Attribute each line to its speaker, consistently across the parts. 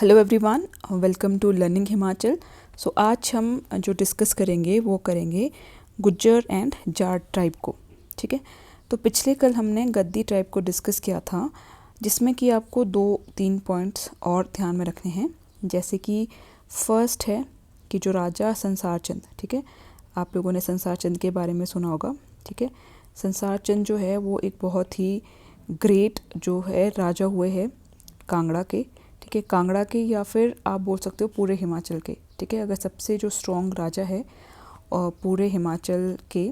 Speaker 1: Hello everyone, welcome to learning Himachal. So आज हम जो डिस्कस करेंगे वो करेंगे गुज्जर एंड जाट ट्राइब को। ठीक है, तो पिछले कल हमने गद्दी ट्राइब को डिस्कस किया था, जिसमें कि आपको 2-3 पॉइंट्स और ध्यान में रखने हैं। जैसे कि फर्स्ट है कि जो राजा संसार चंद, ठीक है, आप लोगों ने संसार चंद के बारे में सुना होगा। ठीक है, संसार चंद जो है वो एक बहुत ही ग्रेट जो है राजा हुए हैं कांगड़ा के। ठीक है, कांगड़ा के या फिर आप बोल सकते हो पूरे हिमाचल के। ठीक है, अगर सबसे जो स्ट्रॉन्ग राजा है और पूरे हिमाचल के,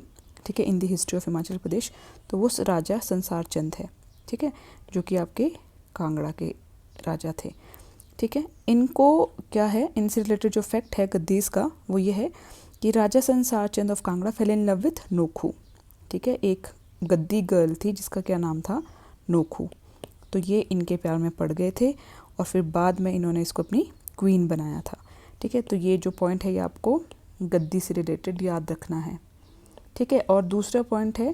Speaker 1: ठीक है, in the history of Himachal Pradesh, तो वो राजा संसार चंद है। ठीक है, जो कि आपके कांगड़ा के राजा थे। ठीक है, इनको क्या है, इनसे रिलेटेड जो फैक्ट है गद्दीस का वो ये है कि Raja Sansar Chand of Kangra fell in love with Nokhu. ठीक है, एक गद्दी गर्ल थी जिसका क्या नाम था, नोखू। तो ये इनके प्यार में पड़ गए थे और फिर बाद में इन्होंने इसको अपनी क्वीन बनाया था। ठीक है, तो ये जो पॉइंट है ये आपको गद्दी से रिलेटेड याद रखना है। ठीक है, और दूसरा पॉइंट है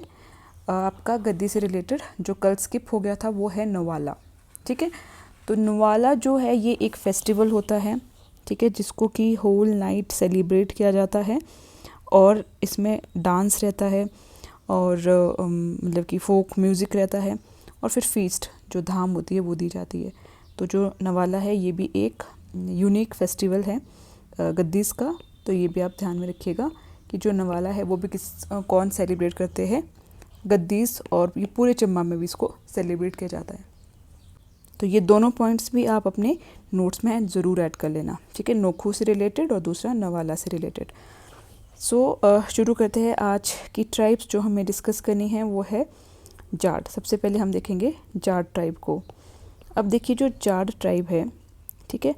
Speaker 1: आपका गद्दी से रिलेटेड जो कल स्किप हो गया था वो है नवाला। ठीक है, तो नवाला जो है ये एक फेस्टिवल होता है, ठीक है, जिसको कि होल नाइट सेलिब्रेट किया जाता है और इसमें डांस रहता है और मतलब कि फोक म्यूज़िक रहता है और फिर फीस्ट जो धाम होती है वो दी जाती है। तो जो नवाला है ये भी एक यूनिक फेस्टिवल है गद्दीस का। तो ये भी आप ध्यान में रखिएगा कि जो नवाला है वो भी कौन सेलिब्रेट करते हैं, गद्दीस, और ये पूरे चंबा में भी इसको सेलिब्रेट किया जाता है। तो ये दोनों पॉइंट्स भी आप अपने नोट्स में ज़रूर ऐड कर लेना। ठीक है, नोखू से रिलेटेड और दूसरा नवाला से रिलेटेड। सो शुरू करते हैं। आज की ट्राइब्स जो हमें डिस्कस करनी है वो है जाट। सबसे पहले हम देखेंगे जाट ट्राइब को। अब देखिए जो जाट ट्राइब है, ठीक है,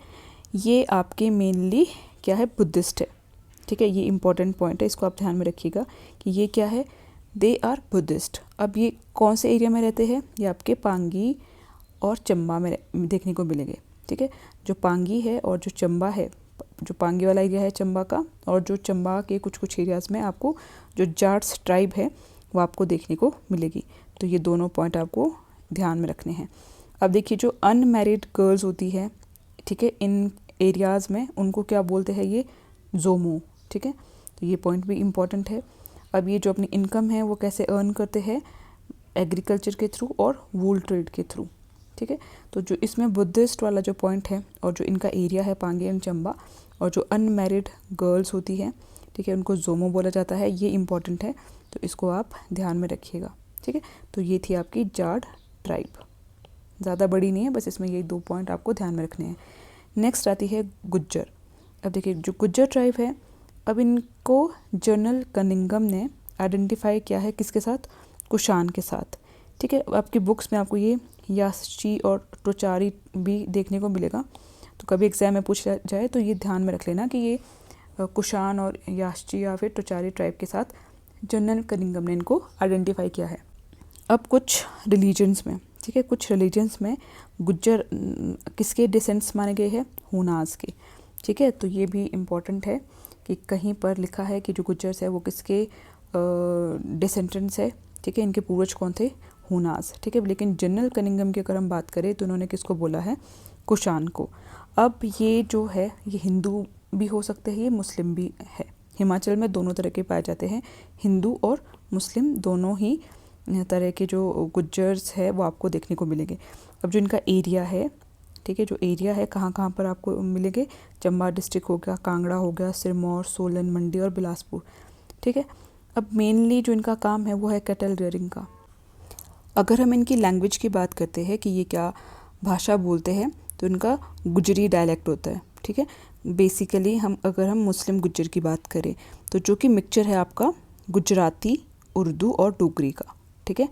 Speaker 1: ये आपके मेनली क्या है, बुद्धिस्ट है। ठीक है, ये इंपॉर्टेंट पॉइंट है, इसको आप ध्यान में रखिएगा कि ये क्या है, दे आर बुद्धिस्ट। अब ये कौन से एरिया में रहते हैं, ये आपके पांगी और चंबा में देखने को मिलेंगे। ठीक है, जो पांगी है और जो चंबा है, जो पांगी वाला एरिया है चंबा का, और जो चंबा के कुछ कुछ एरियाज़ में आपको जो जाट्स ट्राइब है वो आपको देखने को मिलेगी। तो ये दोनों पॉइंट आपको ध्यान में रखने हैं। अब देखिए जो अनमैरिड गर्ल्स होती है, ठीक है, इन एरियाज़ में उनको क्या बोलते हैं, ये जोमो। ठीक है, तो ये पॉइंट भी इम्पॉर्टेंट है। अब ये जो अपनी इनकम है वो कैसे अर्न करते हैं, एग्रीकल्चर के थ्रू और वूल ट्रेड के थ्रू। ठीक है, तो जो इसमें बुद्धिस्ट वाला जो पॉइंट है और जो इनका एरिया है पांगी एंड चंबा, और जो अनमैरिड गर्ल्स होती है, ठीक है, उनको जोमो बोला जाता है, ये इम्पॉर्टेंट है, तो इसको आप ध्यान में रखिएगा। ठीक है, तो ये थी आपकी जाट ट्राइब, ज़्यादा बड़ी नहीं है, बस इसमें ये 2 पॉइंट आपको ध्यान में रखने हैं। नेक्स्ट आती है गुज्जर। अब देखिए जो गुज्जर ट्राइब है, अब इनको जनरल कनिंगम ने आइडेंटिफाई किया है किसके साथ, कुशान के साथ। ठीक है, आपकी बुक्स में आपको ये यास्ची और टोचारी भी देखने को मिलेगा, तो कभी एग्जाम में पूछा जाए तो ये ध्यान में रख लेना कि ये कुशान और यास्ची या फिर टोचारी ट्राइब के साथ जनरल कनिंगम ने इनको आइडेंटिफाई किया है। अब कुछ रिलीजन्स में, ठीक है, कुछ रिलीजन्स में गुज्जर किसके डिसेंट्स माने गए हैं, हुनास के। ठीक है, तो ये भी इम्पॉर्टेंट है कि कहीं पर लिखा है कि जो गुज्जर्स है वो किसके डिसेंडेंट्स है। ठीक है, इनके पूर्वज कौन थे, हुनास। ठीक है, लेकिन जनरल कनिंगम की अगर हम बात करें तो उन्होंने किसको बोला है, कुशान को। अब ये जो है ये हिंदू भी हो सकते हैं, ये मुस्लिम भी है। हिमाचल में दोनों तरह के पाए जाते हैं, हिंदू और मुस्लिम दोनों ही तरह के जो गुज्जर्स है वो आपको देखने को मिलेंगे। अब जो इनका एरिया है, ठीक है, जो एरिया है कहाँ कहाँ पर आपको मिलेंगे, चंबा डिस्ट्रिक्ट हो गया, कांगड़ा हो गया, सिरमौर, सोलन, मंडी और बिलासपुर। ठीक है, अब मेनली जो इनका काम है वो है कैटल रियरिंग का। अगर हम इनकी लैंग्वेज की बात करते हैं कि ये क्या भाषा बोलते हैं, तो इनका गुजरी डायलेक्ट होता है। ठीक है, बेसिकली अगर हम मुस्लिम गुज्जर की बात करें तो जो कि मिक्सचर है आपका गुजराती, उर्दू और डोगरी का। ठीक है,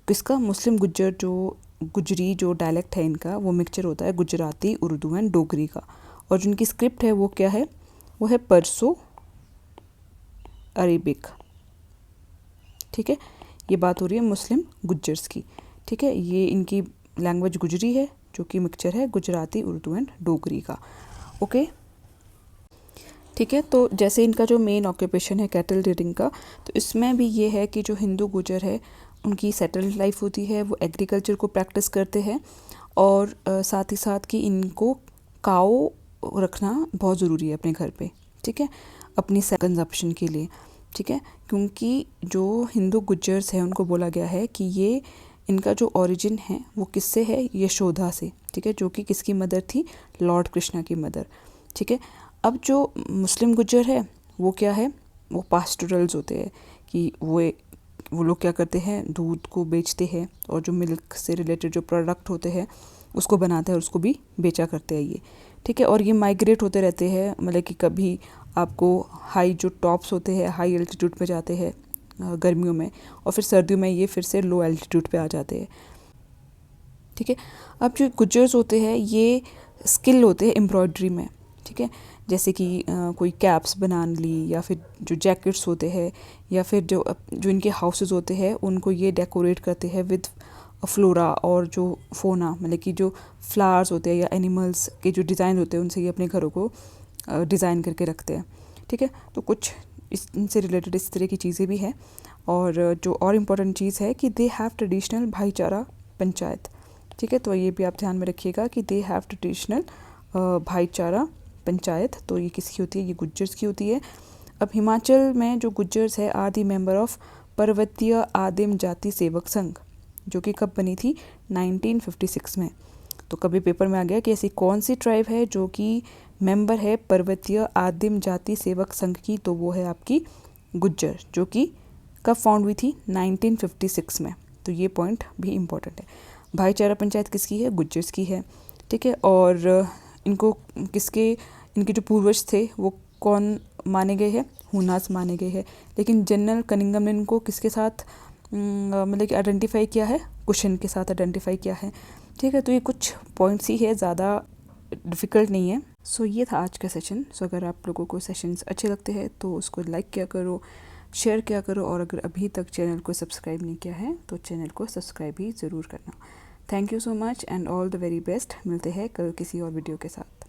Speaker 1: किसका, मुस्लिम गुज्जर जो गुजरी जो डायलेक्ट है इनका वो मिक्सचर होता है गुजराती, उर्दू एंड डोगरी का। और जो इनकी स्क्रिप्ट है वो क्या है, वो है परसो अरेबिक। ठीक है, ये बात हो रही है मुस्लिम गुज्जर्स की। ठीक है, ये इनकी लैंग्वेज गुजरी है जो कि मिक्सचर है गुजराती, उर्दू एंड डोगरी का। ओके, ठीक है, तो जैसे इनका जो मेन ऑक्यूपेशन है कैटल रियरिंग का, तो इसमें भी ये है कि जो हिंदू गुजर है उनकी सेटल्ड लाइफ होती है, वो एग्रीकल्चर को प्रैक्टिस करते हैं और साथ ही साथ कि इनको काऊ रखना बहुत ज़रूरी है अपने घर पे, ठीक है, अपनी कंजप्शन के लिए, ठीक है, क्योंकि जो हिंदू गुज्जर्स हैं उनको बोला गया है कि ये इनका जो ओरिजिन है वो किससे है, यशोदा से, ठीक है, जो कि किसकी मदर थी, लॉर्ड कृष्णा की मदर, ठीक है। अब जो मुस्लिम गुज्जर है वो क्या है, वो पास्टोरल्स होते हैं कि वो लोग क्या करते हैं, दूध को बेचते हैं और जो मिल्क से रिलेटेड जो प्रोडक्ट होते हैं उसको बनाते हैं और उसको भी बेचा करते हैं ये, ठीक है। और ये माइग्रेट होते रहते हैं, मतलब कि कभी आपको हाई जो टॉप्स होते हैं हाई एल्टीट्यूड पे जाते हैं गर्मियों में, और फिर सर्दियों में ये फिर से लो एल्टीट्यूड पे आ जाते हैं, ठीक है। अब जो गुज्जर्स होते हैं ये स्किल होते हैं एम्ब्रॉयडरी में, ठीक है, जैसे कि कोई कैप्स बना ली, या फिर जो जैकेट्स होते हैं, या फिर जो इनके हाउसेस होते हैं उनको ये डेकोरेट करते हैं विद फ्लोरा और जो फोना, मतलब कि जो फ्लावर्स होते हैं या एनिमल्स के जो डिज़ाइन होते हैं उनसे ये अपने घरों को डिज़ाइन करके रखते हैं, ठीक है। तो कुछ इनसे रिलेटेड इस तरह की चीज़ें भी हैं। और जो और इम्पोर्टेंट चीज़ है कि दे हैव ट्रेडिशनल भाईचारा पंचायत, ठीक है, तो ये भी आप ध्यान में रखिएगा कि दे हैव ट्रेडिशनल भाईचारा पंचायत। तो ये किसकी होती है, ये गुज्जर्स की होती है। अब हिमाचल में जो गुज्जर्स है आर दी मेंबर ऑफ पर्वतीय आदिम जाति सेवक संघ, जो कि कब बनी थी, 1956 में। तो कभी पेपर में आ गया कि ऐसी कौन सी ट्राइब है जो कि मेंबर है पर्वतीय आदिम जाति सेवक संघ की, तो वो है आपकी गुज्जर, जो कि कब फाउंड हुई थी, 1956 में। तो ये पॉइंट भी इम्पोर्टेंट है। भाईचारा पंचायत किसकी है, गुज्जर्स की है, ठीक है। और इनको इनके जो पूर्वज थे वो कौन माने गए हैं, हुनास माने गए हैं। लेकिन जनरल कनिंगम ने इनको किसके साथ मतलब कि आइडेंटिफाई किया है, कुशन के साथ आइडेंटिफाई किया है, ठीक है। तो ये कुछ पॉइंट्स ही है, ज़्यादा डिफ़िकल्ट नहीं है। सो ये था आज का सेशन। सो अगर आप लोगों को सेशंस अच्छे लगते हैं तो उसको लाइक किया करो, शेयर किया करो, और अगर अभी तक चैनल को सब्सक्राइब नहीं किया है तो चैनल को सब्सक्राइब भी ज़रूर करना। Thank you so much and all the very best. मिलते हैं कल किसी और वीडियो के साथ।